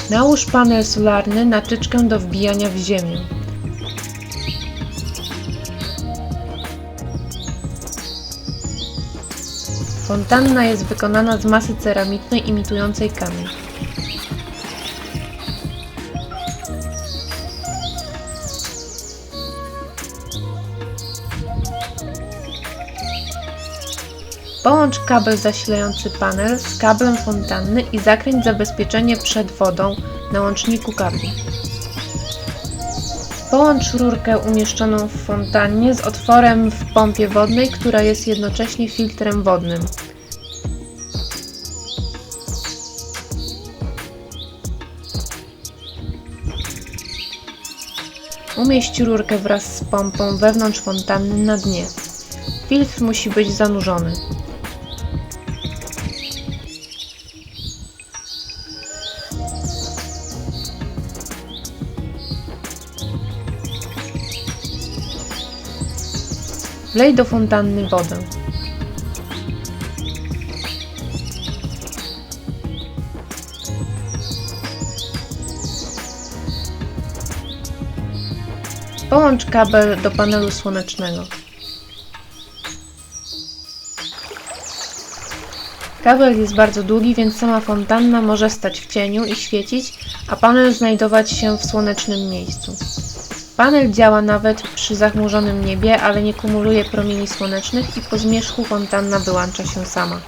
Nałóż panel solarny na tyczkę do wbijania w ziemię. Fontanna jest wykonana z masy ceramicznej imitującej kamień. Połącz kabel zasilający panel z kablem fontanny i zakręć zabezpieczenie przed wodą na łączniku kabli. Połącz rurkę umieszczoną w fontannie z otworem w pompie wodnej, która jest jednocześnie filtrem wodnym. Umieść rurkę wraz z pompą wewnątrz fontanny na dnie. Filtr musi być zanurzony. Wlej do fontanny wodę. Połącz kabel do panelu słonecznego. Kabel jest bardzo długi, więc sama fontanna może stać w cieniu i świecić, a panel znajdować się w słonecznym miejscu. Panel działa nawet przy zachmurzonym niebie, ale nie kumuluje promieni słonecznych i po zmierzchu fontanna wyłącza się sama.